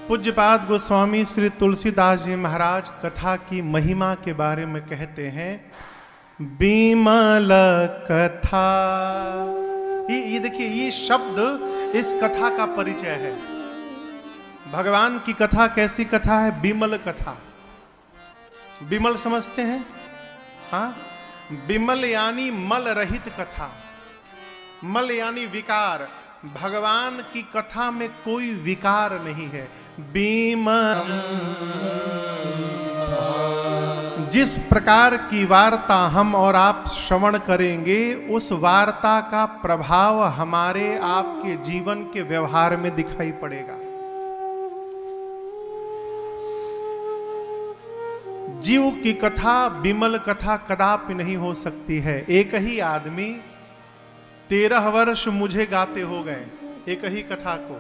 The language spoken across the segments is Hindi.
पूज्यपाद गोस्वामी श्री तुलसीदास जी महाराज कथा की महिमा के बारे में कहते हैं, बिमल कथा। ये देखिए, ये शब्द इस कथा का परिचय है। भगवान की कथा कैसी कथा है? बिमल कथा। बिमल समझते हैं? हाँ, बिमल यानी मल रहित कथा। मल यानी विकार। भगवान की कथा में कोई विकार नहीं है। बिमल, जिस प्रकार की वार्ता हम और आप श्रवण करेंगे, उस वार्ता का प्रभाव हमारे आपके जीवन के व्यवहार में दिखाई पड़ेगा। जीव की कथा बिमल कथा कदापि नहीं हो सकती है। एक ही आदमी 13 वर्ष मुझे गाते हो गए एक ही कथा को।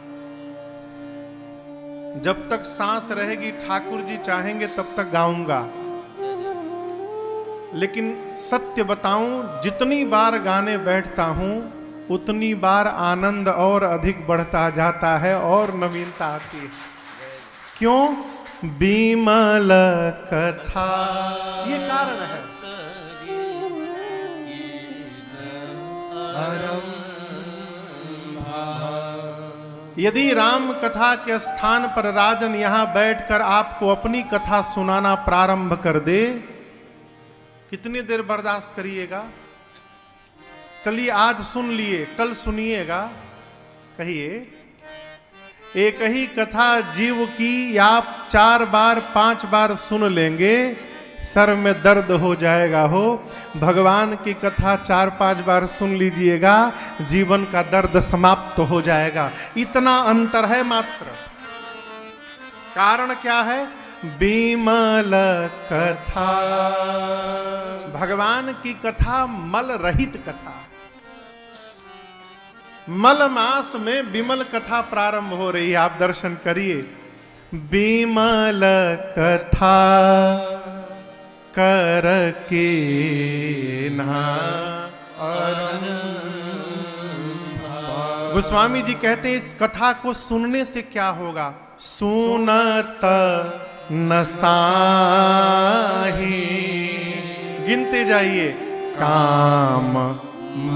जब तक सांस रहेगी, ठाकुर जी चाहेंगे तब तक गाऊंगा। लेकिन सत्य बताऊं, जितनी बार गाने बैठता हूं उतनी बार आनंद और अधिक बढ़ता जाता है और नवीनता आती है। क्यों? बिमल कथा, ये कारण है। यदि राम कथा के स्थान पर राजन यहां बैठकर आपको अपनी कथा सुनाना प्रारंभ कर दे, कितनी देर बर्दाश्त करिएगा? चलिए, आज सुन लिए, कल सुनिएगा। कहिए, एक ही कथा जीव की आप 4 बार 5 बार सुन लेंगे, सर में दर्द हो जाएगा हो। भगवान की कथा 4-5 बार सुन लीजिएगा, जीवन का दर्द समाप्त हो जाएगा। इतना अंतर है मात्र। कारण क्या है? बिमल कथा। भगवान की कथा मल रहित कथा। मल मास में बिमल कथा प्रारंभ हो रही है। आप दर्शन करिए। बिमल कथा कर के ना। गोस्वामी जी कहते हैं, इस कथा को सुनने से क्या होगा? सुनत न साही। गिनते जाइए। काम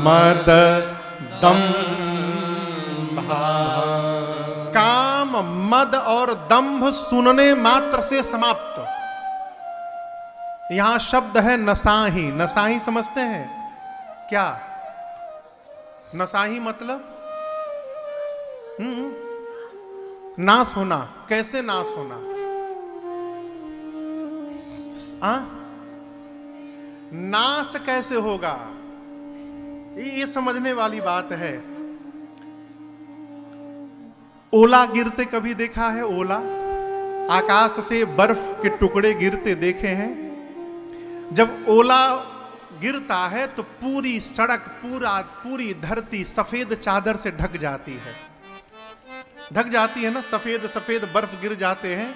मद दंभ। काम मद और दंभ सुनने मात्र से समाप्त। यहां शब्द है नसाही। नसाही समझते हैं क्या? नसाही मतलब नाश होना। कैसे नाश होना? नाश कैसे होगा? ये समझने वाली बात है। ओला गिरते कभी देखा है? ओला, आकाश से बर्फ के टुकड़े गिरते देखे हैं? जब ओला गिरता है तो पूरी सड़क, पूरी धरती सफेद चादर से ढक जाती है। ढक जाती है ना, सफेद सफेद बर्फ गिर जाते हैं।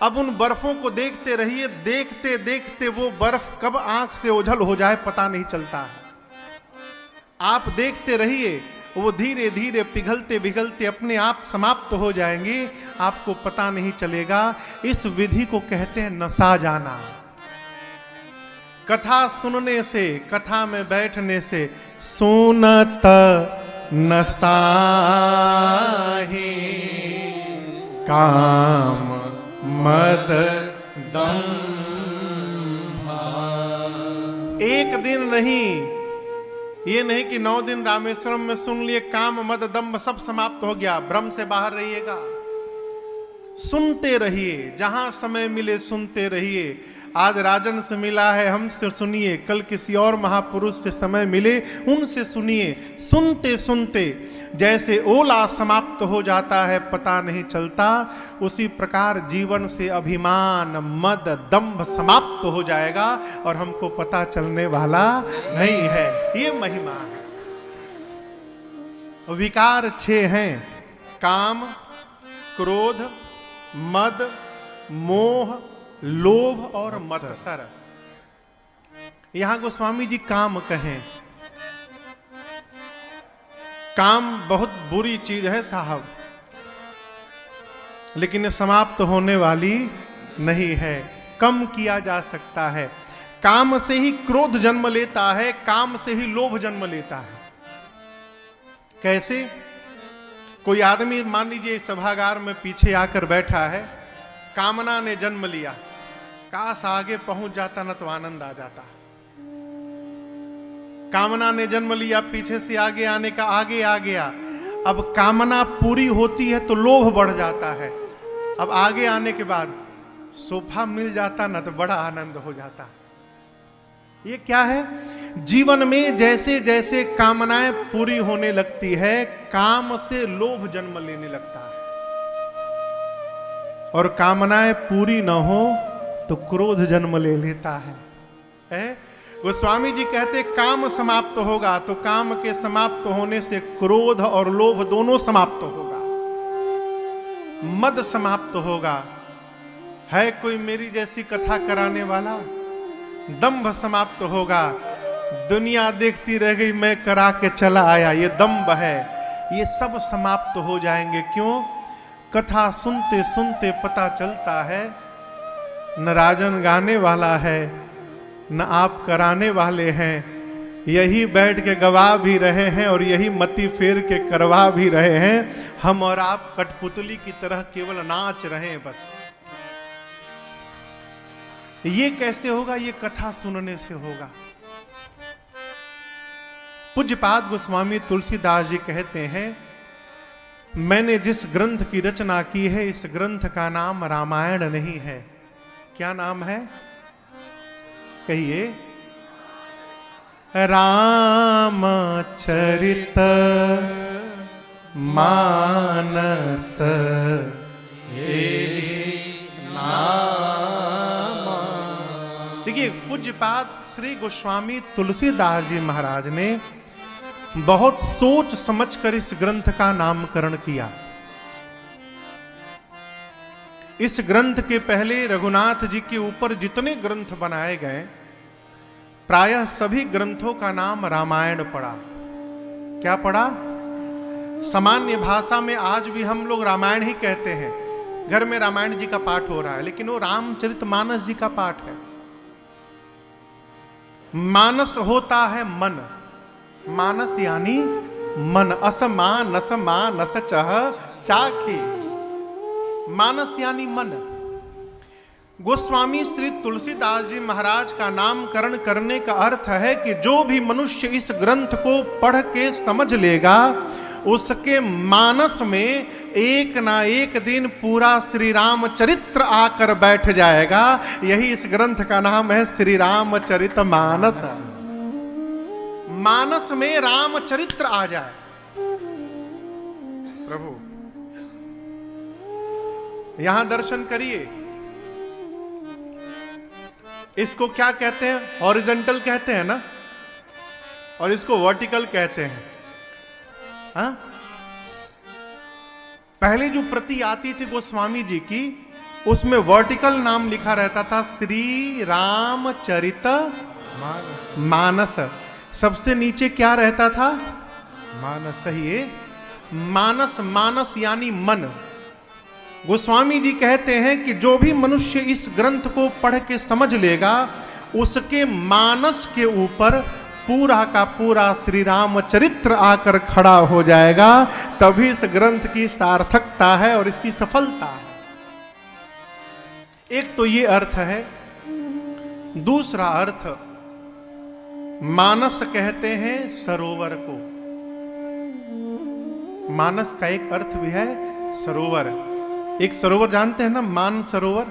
अब उन बर्फों को देखते रहिए, देखते देखते वो बर्फ कब आंख से ओझल हो जाए पता नहीं चलता है। आप देखते रहिए, वो धीरे धीरे पिघलते पिघलते अपने आप समाप्त हो जाएंगे, आपको पता नहीं चलेगा। इस विधि को कहते हैं नसा जाना। कथा सुनने से, कथा में बैठने से सुनत नसाही। काम मद दंभ। एक दिन नहीं, ये नहीं कि 9 दिन रामेश्वरम में सुन लिए, काम मद दंभ सब समाप्त हो गया। भ्रम से बाहर रहिएगा। सुनते रहिए, जहां समय मिले सुनते रहिए। आज राजन से मिला है, हमसे सुनिए। कल किसी और महापुरुष से समय मिले, उनसे सुनिए। सुनते सुनते जैसे ओला समाप्त हो जाता है, पता नहीं चलता, उसी प्रकार जीवन से अभिमान, मद, दंभ समाप्त हो जाएगा और हमको पता चलने वाला नहीं है। ये महिमा है। विकार 6 हैं: काम, क्रोध, मद, मोह, लोभ और मत्सर। यहां गोस्वामी जी काम कहें। काम बहुत बुरी चीज है साहब। लेकिन ये समाप्त होने वाली नहीं है, कम किया जा सकता है। काम से ही क्रोध जन्म लेता है, काम से ही लोभ जन्म लेता है। कैसे? कोई आदमी मान लीजिए सभागार में पीछे आकर बैठा है, कामना ने जन्म लिया, काश आगे पहुंच जाता न तो आनंद आ जाता। कामना ने जन्म लिया, पीछे से आगे आने का, आगे आ गया। अब कामना पूरी होती है तो लोभ बढ़ जाता है। अब आगे आने के बाद सोफा मिल जाता ना तो बड़ा आनंद हो जाता। ये क्या है? जीवन में जैसे जैसे कामनाएं पूरी होने लगती है, काम से लोभ जन्म लेने लगता है, और कामनाएं पूरी न हो तो क्रोध जन्म ले लेता है? गोस्वामी जी कहते काम समाप्त होगा तो काम के समाप्त होने से क्रोध और लोभ दोनों समाप्त होगा, मद समाप्त होगा। है कोई मेरी जैसी कथा कराने वाला? दंभ समाप्त होगा। दुनिया देखती रह गई, मैं करा के चला आया, ये दंभ है। ये सब समाप्त हो जाएंगे। क्यों? कथा सुनते सुनते पता चलता है न राजन गाने वाला है न आप कराने वाले हैं, यही बैठ के गवा भी रहे हैं और यही मति फेर के करवा भी रहे हैं। हम और आप कठपुतली की तरह केवल नाच रहे हैं बस। ये कैसे होगा? ये कथा सुनने से होगा। पूज्यपाद गोस्वामी तुलसीदास जी कहते हैं, मैंने जिस ग्रंथ की रचना की है, इस ग्रंथ का नाम रामायण नहीं है। क्या नाम है? कहिए। रामचरित मानस नाम। देखिए, पूज्यपाद श्री गोस्वामी तुलसीदास जी महाराज ने बहुत सोच समझकर इस ग्रंथ का नामकरण किया। इस ग्रंथ के पहले रघुनाथ जी के ऊपर जितने ग्रंथ बनाए गए, प्रायः सभी ग्रंथों का नाम रामायण पड़ा। क्या पड़ा? सामान्य भाषा में आज भी हम लोग रामायण ही कहते हैं। घर में रामायण जी का पाठ हो रहा है, लेकिन वो रामचरितमानस जी का पाठ है। मानस होता है मन, मानस यानी मन। असमानस मानस चह चाखी, मानस यानी मन। गोस्वामी श्री तुलसीदास जी महाराज का नामकरण करने का अर्थ है कि जो भी मनुष्य इस ग्रंथ को पढ़ के समझ लेगा, उसके मानस में एक ना एक दिन पूरा श्री राम चरित्र आकर बैठ जाएगा। यही इस ग्रंथ का नाम है श्री रामचरितमानस। मानस में रामचरित्र आ जाए। प्रभु यहां दर्शन करिए। इसको क्या कहते हैं? हॉरिजॉन्टल कहते हैं ना, और इसको वर्टिकल कहते हैं। हाँ? पहले जो प्रति आती थी गोस्वामी जी की, उसमें वर्टिकल नाम लिखा रहता था श्री रामचरित मानस। सबसे नीचे क्या रहता था? मानस। सही है, मानस। मानस यानी मन। गोस्वामी जी कहते हैं कि जो भी मनुष्य इस ग्रंथ को पढ़ के समझ लेगा, उसके मानस के ऊपर पूरा का पूरा श्री राम चरित्र आकर खड़ा हो जाएगा। तभी इस ग्रंथ की सार्थकता है और इसकी सफलता है। एक तो ये अर्थ है। दूसरा अर्थ, मानस कहते हैं सरोवर को। मानस का एक अर्थ भी है सरोवर। एक सरोवर जानते हैं ना, मान सरोवर।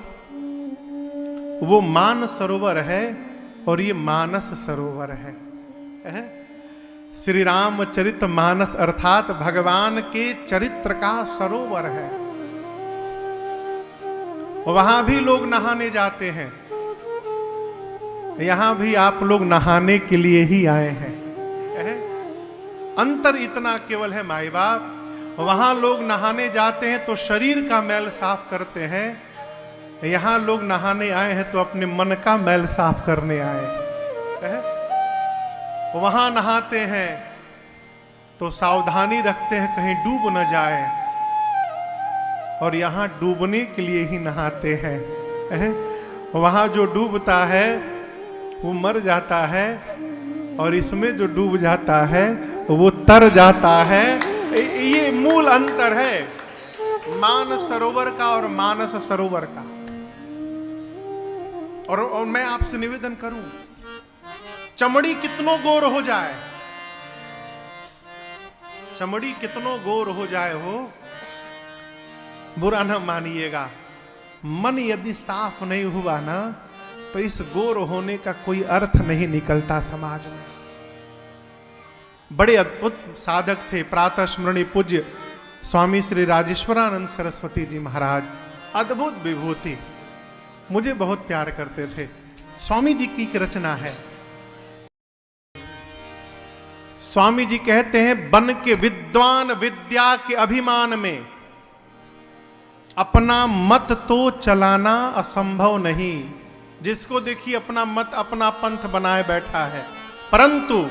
वो मान सरोवर है और ये मानस सरोवर है। श्री रामचरित मानस अर्थात भगवान के चरित्र का सरोवर है। वहां भी लोग नहाने जाते हैं। यहां भी आप लोग नहाने के लिए ही आए हैं। अंतर इतना केवल है माई बाप, वहां लोग नहाने जाते हैं तो शरीर का मैल साफ करते हैं। यहां लोग नहाने आए हैं तो अपने मन का मैल साफ करने आए हैं। वहां नहाते हैं तो सावधानी रखते हैं कहीं डूब न जाए। और यहाँ डूबने के लिए ही नहाते हैं। वहाँ जो डूबता है वो मर जाता है, और इसमें जो डूब जाता है वो तर जाता है। ये मूल अंतर है मान सरोवर का और मानस सरोवर का। और मैं आपसे निवेदन करूं, चमड़ी कितनों गोर हो जाए, चमड़ी कितनों गोर हो जाए हो, बुरा ना मानिएगा, मन यदि साफ नहीं हुआ ना तो इस गोर होने का कोई अर्थ नहीं निकलता समाज में। बड़े अद्भुत साधक थे, प्रातः स्मरणीय पूज्य स्वामी श्री राजेश्वरानंद सरस्वती जी महाराज, अद्भुत विभूति, मुझे बहुत प्यार करते थे। स्वामी जी की एक रचना है, स्वामी जी कहते हैं, बन के विद्वान विद्या के अभिमान में अपना मत तो चलाना असंभव नहीं। जिसको देखिए अपना मत अपना पंथ बनाए बैठा है, परंतु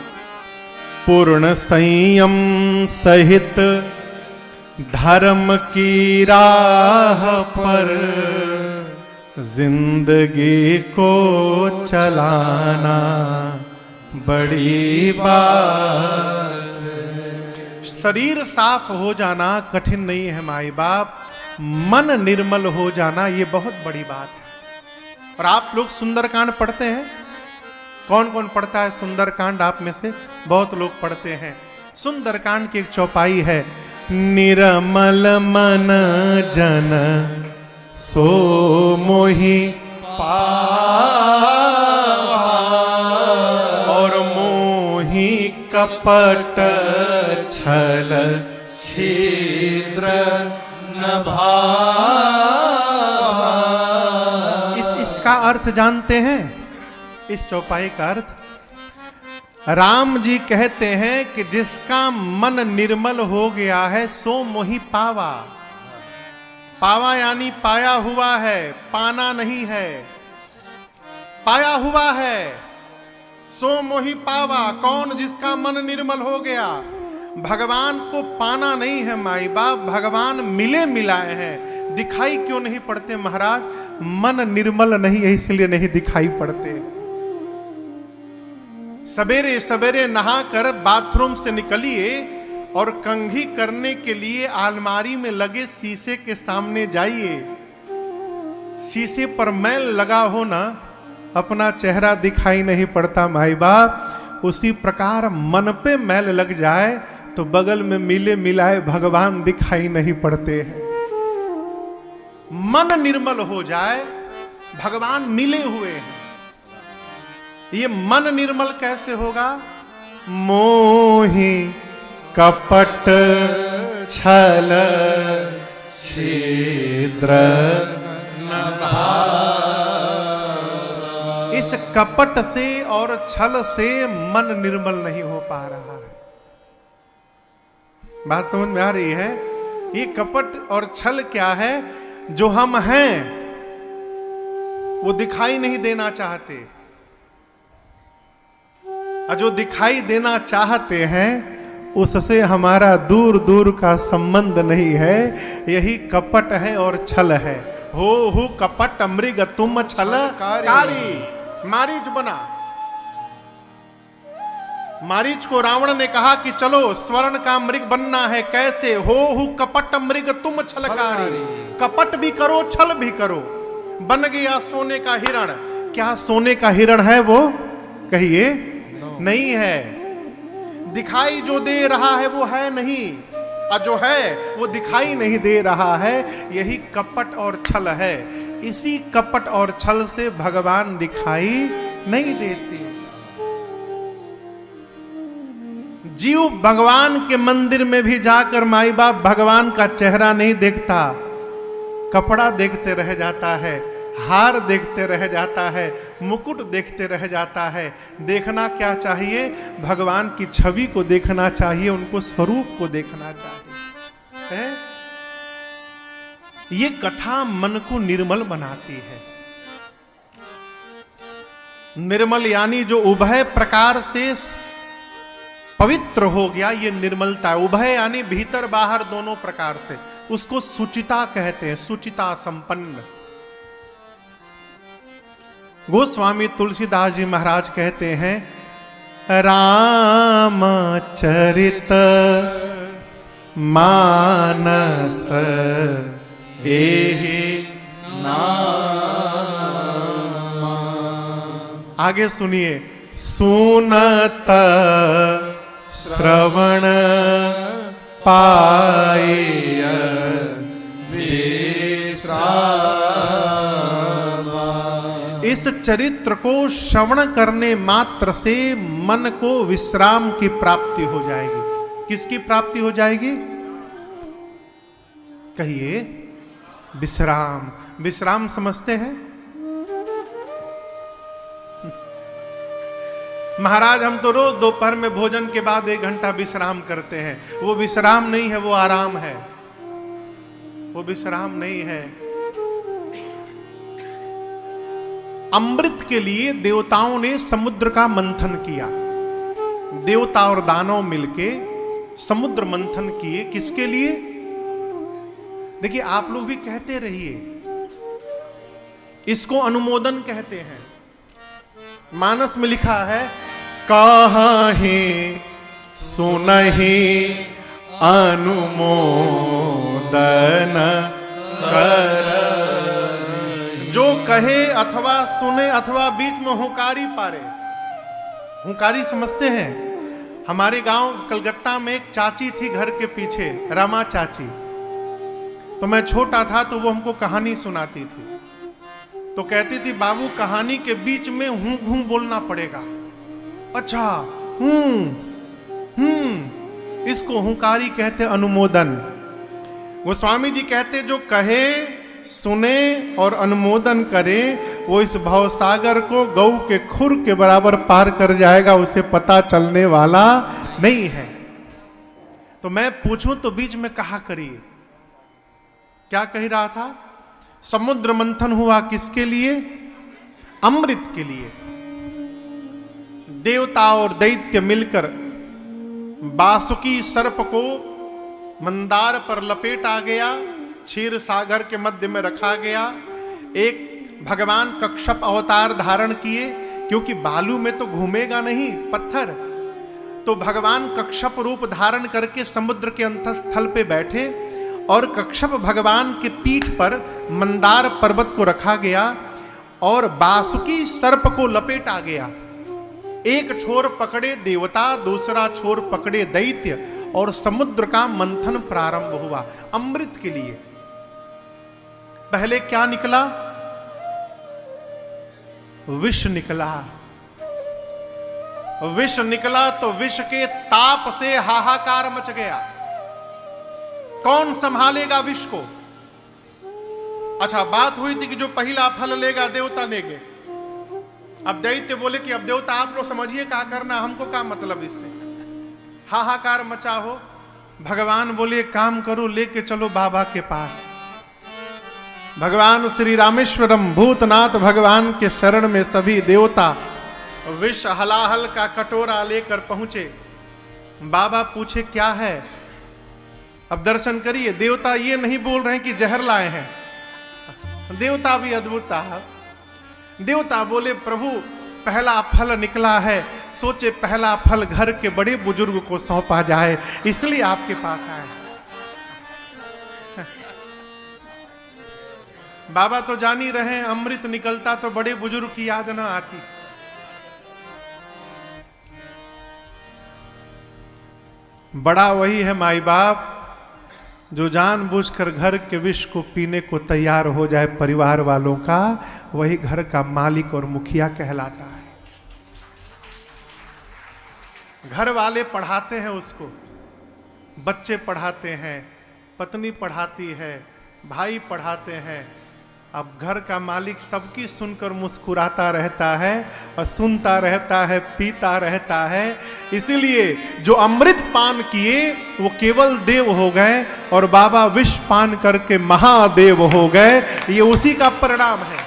पूर्ण संयम सहित धर्म की राह पर जिंदगी को चलाना बड़ी बात। शरीर साफ हो जाना कठिन नहीं है माई बाप, मन निर्मल हो जाना ये बहुत बड़ी बात है। और आप लोग सुंदरकांड पढ़ते हैं, कौन कौन पढ़ता है सुंदरकांड? आप में से बहुत लोग पढ़ते हैं। सुंदरकांड की एक चौपाई है, निर्मल मन जन सो मोहि पावा और मोहि कपट छल छिद्र न भावा। इसका अर्थ जानते हैं? इस चौपाई का अर्थ राम जी कहते हैं कि जिसका मन निर्मल हो गया है सो मोहि पावा। पावा यानी पाया हुआ है, पाना नहीं है, पाया हुआ है। सो मोहि पावा, कौन? जिसका मन निर्मल हो गया। भगवान को पाना नहीं है माई बाप, भगवान मिले मिलाए हैं। दिखाई क्यों नहीं पड़ते महाराज? मन निर्मल नहीं है इसलिए नहीं दिखाई पड़ते। सवेरे सवेरे नहाकर बाथरूम से निकलिए और कंघी करने के लिए अलमारी में लगे शीशे के सामने जाइए। शीशे पर मैल लगा हो ना, अपना चेहरा दिखाई नहीं पड़ता माई बाप। उसी प्रकार मन पे मैल लग जाए तो बगल में मिले मिलाए भगवान दिखाई नहीं पड़ते हैं। मन निर्मल हो जाए, भगवान मिले हुए हैं। ये मन निर्मल कैसे होगा? मोहि कपट छल छिद्र न भावा। इस कपट से और छल से मन निर्मल नहीं हो पा रहा है। बात समझ में आ रही है? ये कपट और छल क्या है? जो हम हैं वो दिखाई नहीं देना चाहते, और जो दिखाई देना चाहते हैं उससे हमारा दूर दूर का संबंध नहीं है। यही कपट है और छल है। हो कपट मृग तुम छल कारी। मारीच बना, मारीच को रावण ने कहा कि चलो स्वर्ण का मृग बनना है। कैसे? हो कपट मृग तुम छलकारी। कपट भी करो छल भी करो। बन गया सोने का हिरण। क्या सोने का हिरण है वो? कहिए नहीं है। दिखाई जो दे रहा है वो है नहीं, और जो है वो दिखाई नहीं दे रहा है। यही कपट और छल है। इसी कपट और छल से भगवान दिखाई नहीं देते। जीव भगवान के मंदिर में भी जाकर माई बाप भगवान का चेहरा नहीं देखता, कपड़ा देखते रह जाता है, हार देखते रह जाता है, मुकुट देखते रह जाता है। देखना क्या चाहिए? भगवान की छवि को देखना चाहिए, उनको स्वरूप को देखना चाहिए है? ये कथा मन को निर्मल बनाती है। निर्मल यानी जो उभय प्रकार से पवित्र हो गया, ये निर्मलता। उभय यानी भीतर बाहर दोनों प्रकार से। उसको सुचिता कहते हैं, सुचिता संपन्न। गोस्वामी तुलसीदास जी महाराज कहते हैं, रामचरित मानस एहि नामा। आगे सुनिए, सुनत श्रवण पाए विश्रामा। इस चरित्र को श्रवण करने मात्र से मन को विश्राम की प्राप्ति हो जाएगी। किसकी प्राप्ति हो जाएगी? कहिए, विश्राम। विश्राम समझते हैं? महाराज हम तो रोज दोपहर में भोजन के बाद 1 घंटा विश्राम करते हैं। वो विश्राम नहीं है, वो आराम है। वो विश्राम नहीं है। अमृत के लिए देवताओं ने समुद्र का मंथन किया। देवता और दानव मिलके समुद्र मंथन किए। किसके लिए? देखिए, आप लोग भी कहते रहिए, इसको अनुमोदन कहते हैं। मानस में लिखा है, कहि सुनहि अनुमोदन कर। जो कहे अथवा सुने अथवा बीच में हुंकारी पारे। हुंकारी समझते हैं? हमारे गांव कलकत्ता में एक चाची थी घर के पीछे, रमा चाची। तो मैं छोटा था तो वो हमको कहानी सुनाती थी। तो कहती थी, बाबू कहानी के बीच में हूं घूं बोलना पड़ेगा। अच्छा, इसको हुंकारी कहते, अनुमोदन। गोस्वामी जी कहते, जो कहे सुने और अनुमोदन करे वो इस भवसागर को गौ के खुर के बराबर पार कर जाएगा, उसे पता चलने वाला नहीं है। तो मैं पूछूं तो बीच में कहा करिए, क्या कह रहा था? समुद्र मंथन हुआ किसके लिए? अमृत के लिए। देवता और दैत्य मिलकर बासुकी सर्प को मंदार पर लपेटा गया, क्षीर सागर के मध्य में रखा गया। एक भगवान कक्षप अवतार धारण किए, क्योंकि बालू में तो घूमेगा नहीं, पत्थर। तो भगवान कक्षप रूप धारण करके समुद्र के अंतस्थल पे बैठे और कक्षप भगवान के पीठ पर मंदार पर्वत को रखा गया और बासुकी सर्प को लपेटा गया। एक छोर पकड़े देवता, दूसरा छोर पकड़े दैत्य और समुद्र का मंथन प्रारंभ हुआ अमृत के लिए। पहले क्या निकला? विष निकला। विष निकला तो विष के ताप से हाहाकार मच गया। कौन संभालेगा विष को? अच्छा, बात हुई थी कि जो पहला फल लेगा देवता लेंगे। अब दैत्य बोले कि अब देवता आप लोग समझिए क्या करना, हमको क्या मतलब इससे। हाहाकार मचा हो। भगवान बोले, काम करो, लेके चलो बाबा के पास। भगवान श्री रामेश्वरम भूतनाथ भगवान के शरण में सभी देवता विष हलाहल का कटोरा लेकर पहुंचे। बाबा पूछे, क्या है? अब दर्शन करिए, देवता ये नहीं बोल रहे हैं कि जहर लाए हैं। देवता भी अद्भुत साहब। देवता बोले, प्रभु पहला फल निकला है, सोचे पहला फल घर के बड़े बुजुर्ग को सौंपा जाए, इसलिए आपके पास आए। बाबा तो जान ही रहे हैं, अमृत निकलता तो बड़े बुजुर्ग की याद ना आती। बड़ा वही है माई बाप जो जानबूझकर घर के विष को पीने को तैयार हो जाए परिवार वालों का, वही घर का मालिक और मुखिया कहलाता है। घर वाले पढ़ाते हैं उसको, बच्चे पढ़ाते हैं, पत्नी पढ़ाती है, भाई पढ़ाते हैं। अब घर का मालिक सबकी सुनकर मुस्कुराता रहता है और सुनता रहता है, पीता रहता है। इसीलिए जो अमृत पान किए वो केवल देव हो गए और बाबा विष पान करके महादेव हो गए। ये उसी का परिणाम है।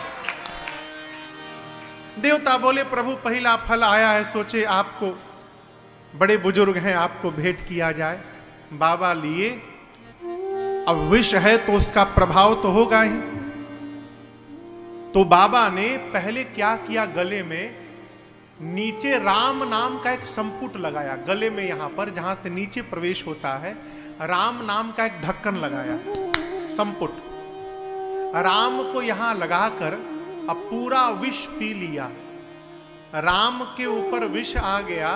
देवता बोले, प्रभु पहला फल आया है, सोचे आपको बड़े बुजुर्ग हैं, आपको भेंट किया जाए। बाबा लिए अब विष है तो उसका प्रभाव तो होगा ही। तो बाबा ने पहले क्या किया, गले में नीचे राम नाम का एक संपुट लगाया, गले में यहां पर जहां से नीचे प्रवेश होता है राम नाम का एक ढक्कन लगाया, संपुट। राम को यहां लगाकर अब पूरा विष पी लिया, राम के ऊपर विष आ गया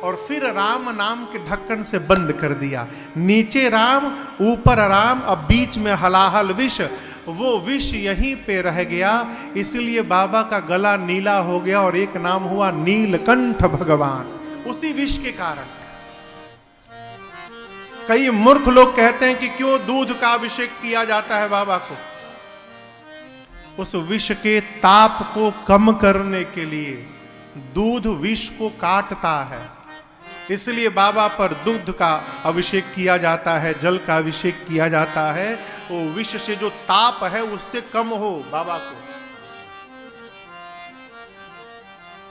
और फिर राम नाम के ढक्कन से बंद कर दिया। नीचे राम, ऊपर राम, अब बीच में हलाहल विष। वो विष यहीं पे रह गया, इसलिए बाबा का गला नीला हो गया और एक नाम हुआ नीलकंठ भगवान, उसी विष के कारण। कई मूर्ख लोग कहते हैं कि क्यों दूध का अभिषेक किया जाता है बाबा को। उस विष के ताप को कम करने के लिए, दूध विष को काटता है, इसलिए बाबा पर दूध का अभिषेक किया जाता है, जल का अभिषेक किया जाता है, वो विष से जो ताप है उससे कम हो बाबा को।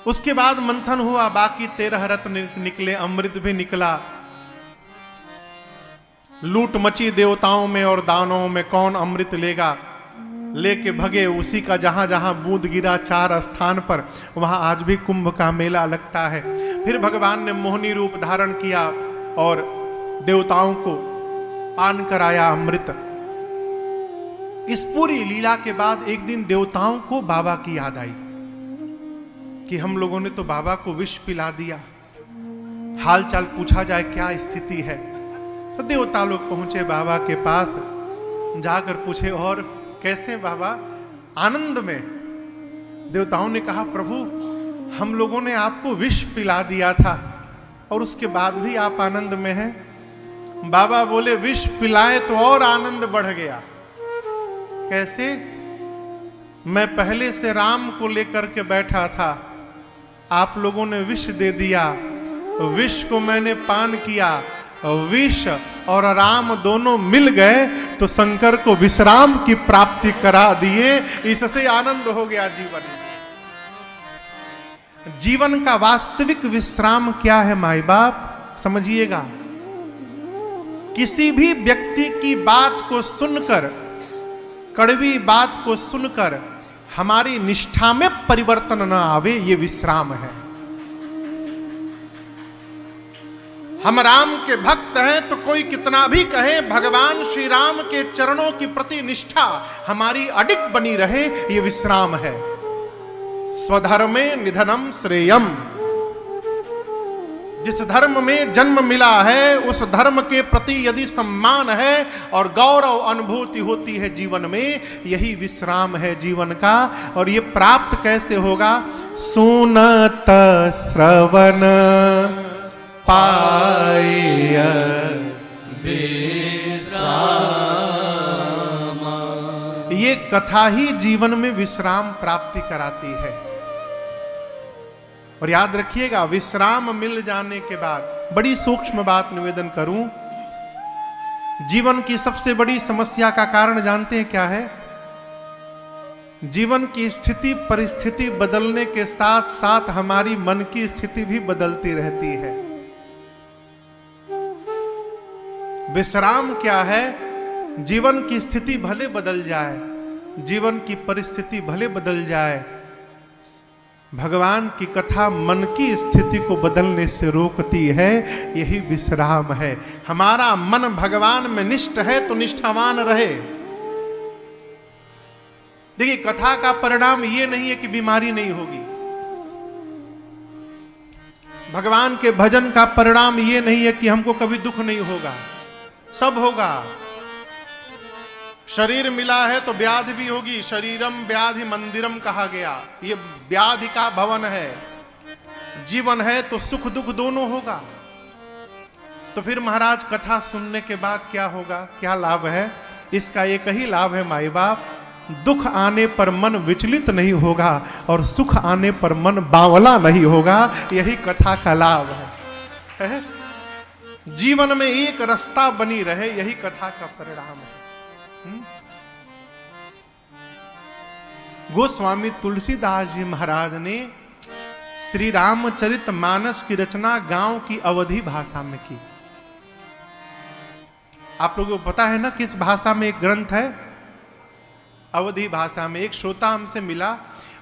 उसके बाद मंथन हुआ, बाकी 13 रत्न निकले, अमृत भी निकला। लूट मची देवताओं में और दानवों में, कौन अमृत लेगा, लेके भगे। उसी का जहां जहां बूंद गिरा 4 स्थान पर, वहां आज भी कुंभ का मेला लगता है। फिर भगवान ने मोहिनी रूप धारण किया और देवताओं को पान कराया अमृत। इस पूरी लीला के बाद एक दिन देवताओं को बाबा की याद आई कि हम लोगों ने तो बाबा को विष पिला दिया, हाल चाल पूछा जाए क्या स्थिति है। तो देवता लोग पहुंचे बाबा के पास, जाकर पूछे और कैसे बाबा, आनंद में। देवताओं ने कहा प्रभु हम लोगों ने आपको विष पिला दिया था और उसके बाद भी आप आनंद में हैं। बाबा बोले विष पिलाए तो और आनंद बढ़ गया। कैसे? मैं पहले से राम को लेकर के बैठा था, आप लोगों ने विष दे दिया, विष को मैंने पान किया, विष और राम दोनों मिल गए तो शंकर को विश्राम की प्राप्ति करा दिए, इससे आनंद हो गया जीवन। जीवन का वास्तविक विश्राम क्या है माई बाप, समझिएगा। किसी भी व्यक्ति की बात को सुनकर, कड़वी बात को सुनकर हमारी निष्ठा में परिवर्तन न आवे, ये विश्राम है। हम राम के भक्त हैं तो कोई कितना भी कहे, भगवान श्री राम के चरणों की प्रति निष्ठा हमारी अडिग बनी रहे, ये विश्राम है। स्वधर्मे निधनम श्रेयम। जिस धर्म में जन्म मिला है उस धर्म के प्रति यदि सम्मान है और गौरव अनुभूति होती है जीवन में, यही विश्राम है जीवन का। और ये प्राप्त कैसे होगा? सुनत श्रवण पाय विश्राम। ये कथा ही जीवन में विश्राम प्राप्ति कराती है। और याद रखिएगा, विश्राम मिल जाने के बाद, बड़ी सूक्ष्म बात निवेदन करूं, जीवन की सबसे बड़ी समस्या का कारण जानते हैं क्या है? जीवन की स्थिति परिस्थिति बदलने के साथ साथ हमारी मन की स्थिति भी बदलती रहती है। विश्राम क्या है? जीवन की स्थिति भले बदल जाए, जीवन की परिस्थिति भले बदल जाए, भगवान की कथा मन की स्थिति को बदलने से रोकती है, यही विश्राम है। हमारा मन भगवान में निष्ठ है तो निष्ठावान रहे। देखिए, कथा का परिणाम ये नहीं है कि बीमारी नहीं होगी, भगवान के भजन का परिणाम ये नहीं है कि हमको कभी दुख नहीं होगा, सब होगा। शरीर मिला है तो व्याधि भी होगी, शरीरम व्याधि मंदिरम कहा गया, ये व्याधि का भवन है। जीवन है तो सुख दुख दोनों होगा। तो फिर महाराज कथा सुनने के बाद क्या होगा, क्या लाभ है? इसका एक ही लाभ है माई बाप, दुख आने पर मन विचलित नहीं होगा और सुख आने पर मन बावला नहीं होगा, यही कथा का लाभ है। जीवन में एक रास्ता बनी रहे, यही कथा का परिणाम है। गोस्वामी तुलसीदास जी महाराज ने श्री रामचरितमानस की रचना गांव की अवधी भाषा में की। आप लोगों को पता है ना किस भाषा में एक ग्रंथ है? अवधी भाषा में। एक श्रोता हमसे मिला,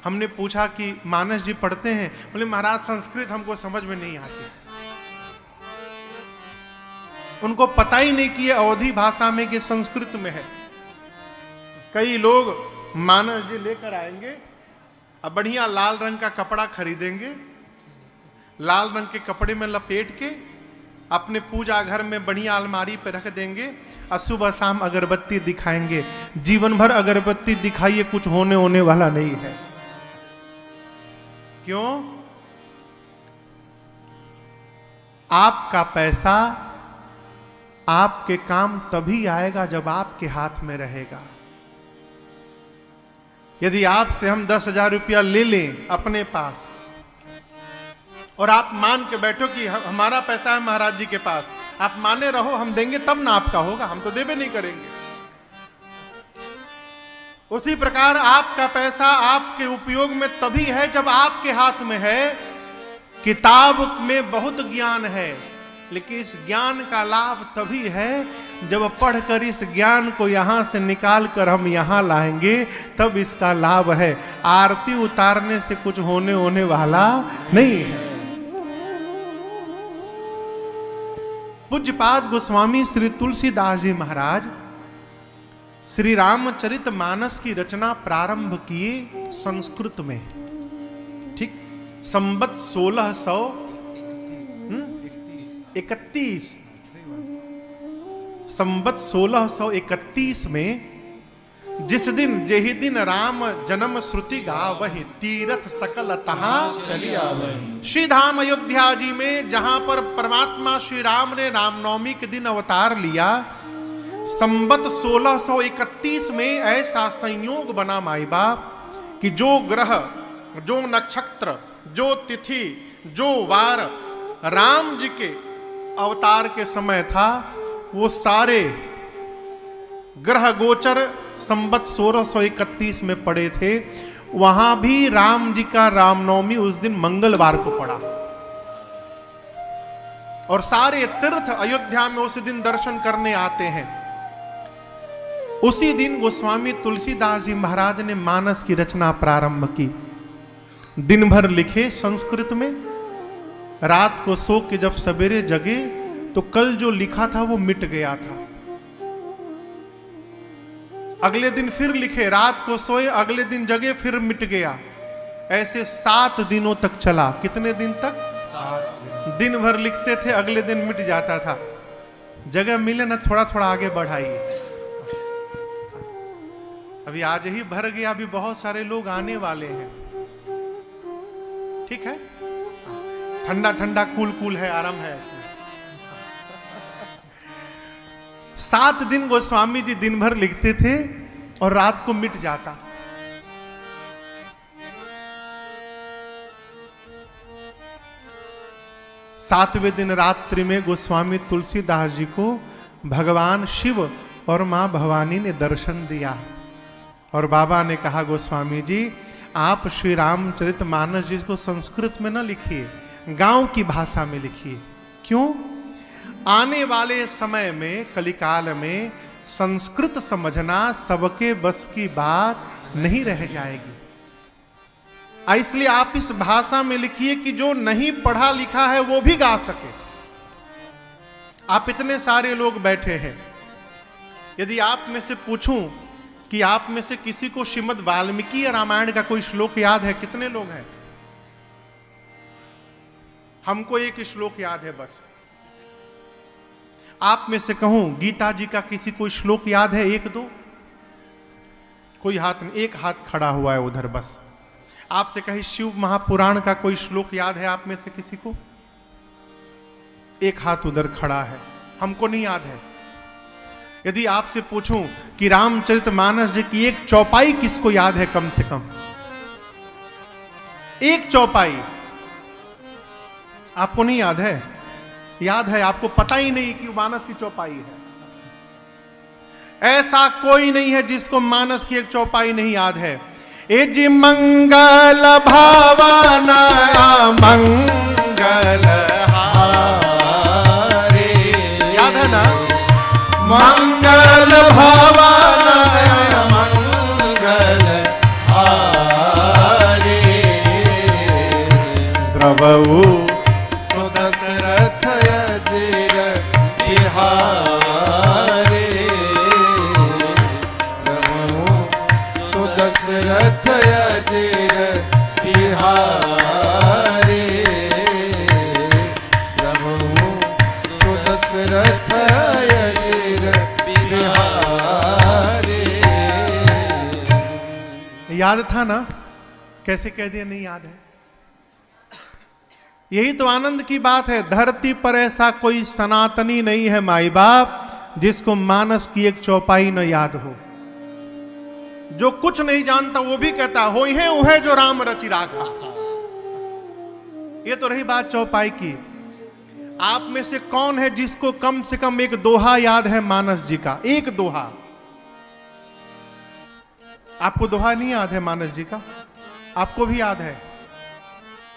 हमने पूछा कि मानस जी पढ़ते हैं? बोले महाराज संस्कृत हमको समझ में नहीं आती। उनको पता ही नहीं कि ये अवधी भाषा में कि संस्कृत में है। कई लोग मानस जी लेकर आएंगे, अब बढ़िया लाल रंग का कपड़ा खरीदेंगे, लाल रंग के कपड़े में लपेट के अपने पूजा घर में बढ़िया अलमारी पे रख देंगे और सुबह शाम अगरबत्ती दिखाएंगे। जीवन भर अगरबत्ती दिखाइए, कुछ होने वाला नहीं है। क्यों? आपका पैसा आपके काम तभी आएगा जब आपके हाथ में रहेगा। यदि आपसे हम 10,000 रुपया ले लें अपने पास और आप मान के बैठो कि हमारा पैसा है महाराज जी के पास, आप माने रहो हम देंगे तब ना आपका होगा, हम तो देबे नहीं करेंगे। उसी प्रकार आपका पैसा आपके उपयोग में तभी है जब आपके हाथ में है। किताब में बहुत ज्ञान है, लेकिन इस ज्ञान का लाभ तभी है जब पढ़कर इस ज्ञान को यहां से निकाल कर हम यहां लाएंगे, तब इसका लाभ है। आरती उतारने से कुछ होने वाला नहीं है। पूज्यपाद गोस्वामी श्री तुलसीदास जी महाराज श्री रामचरित मानस की रचना प्रारंभ किए संस्कृत में। ठीक, संवत 1631 संवत 1631 में, जिस दिन जेहि दिन राम जन्म श्रुति गावहि, तीरथ सकल तहां चली आवहि। श्री धाम अयोध्या जी में जहां पर परमात्मा श्री राम ने रामनवमी के दिन अवतार लिया, संवत 1631 में ऐसा संयोग बना माई बाप कि जो ग्रह, जो नक्षत्र, जो तिथि, जो वार राम जी के अवतार के समय था, वो सारे ग्रह गोचर संवत 1631 में पड़े थे। वहां भी राम जी का रामनवमी उस दिन मंगलवार को पड़ा और सारे तीर्थ अयोध्या में उस दिन दर्शन करने आते हैं। उसी दिन गोस्वामी तुलसीदास जी महाराज ने मानस की रचना प्रारंभ की। दिन भर लिखे संस्कृत में, रात को सो के जब सवेरे जगे तो कल जो लिखा था वो मिट गया था। अगले दिन फिर लिखे, रात को सोए, अगले दिन जगे, फिर मिट गया। ऐसे 7 दिनों तक चला। कितने दिन तक? 7 दिन भर लिखते थे, अगले दिन मिट जाता था। जगह मिले ना थोड़ा थोड़ा आगे बढ़ाइए। अभी आज ही भर गया, अभी बहुत सारे लोग आने वाले हैं। ठीक है, ठंडा ठंडा कूल है, आराम है। 7 दिन गोस्वामी जी दिन भर लिखते थे और रात को मिट जाता। सातवें दिन रात्रि में गोस्वामी तुलसीदास जी को भगवान शिव और मां भवानी ने दर्शन दिया और बाबा ने कहा, गोस्वामी जी आप श्री रामचरित मानस जी को संस्कृत में न लिखिए, गांव की भाषा में लिखिए। क्यों? आने वाले समय में, कलिकाल में संस्कृत समझना सबके बस की बात नहीं रह जाएगी। इसलिए आप इस भाषा में लिखिए कि जो नहीं पढ़ा लिखा है वो भी गा सके। आप इतने सारे लोग बैठे हैं, यदि आप में से पूछूं कि आप में से किसी को श्रीमद् वाल्मीकि रामायण का कोई श्लोक याद है? कितने लोग हैं? हमको एक श्लोक याद है बस। आप में से कहूं गीता जी का किसी कोई श्लोक याद है? 1-2 कोई हाथ नहीं, एक हाथ खड़ा हुआ है उधर बस। आपसे कहीं शिव महापुराण का कोई श्लोक याद है आप में से किसी को? एक हाथ उधर खड़ा है, हमको नहीं याद है। यदि आपसे पूछूं कि रामचरितमानस जी की एक चौपाई किसको याद है? कम से कम एक चौपाई आपको नहीं याद है? याद है, आपको पता ही नहीं कि मानस की चौपाई है। ऐसा कोई नहीं है जिसको मानस की एक चौपाई नहीं याद है। ए जी मंगल भावना मंगल हारे, याद है ना? मंगल भवन मंगल हारे द्रवऊ सुदशरथ अजिर बिहारे द्रवऊ सुदशरथ अजिर बिहारे द्रवऊ सुदशरथ अजिर बिहारे। याद था ना? कैसे कह दिया नहीं याद है? यही तो आनंद की बात है। धरती पर ऐसा कोई सनातनी नहीं है माई बाप जिसको मानस की एक चौपाई न याद हो। जो कुछ नहीं जानता वो भी कहता हो है वो है जो राम रचि राखा। ये तो रही बात चौपाई की। आप में से कौन है जिसको कम से कम एक दोहा याद है मानस जी का? एक दोहा। आपको दोहा नहीं याद है मानस जी का? आपको भी याद है?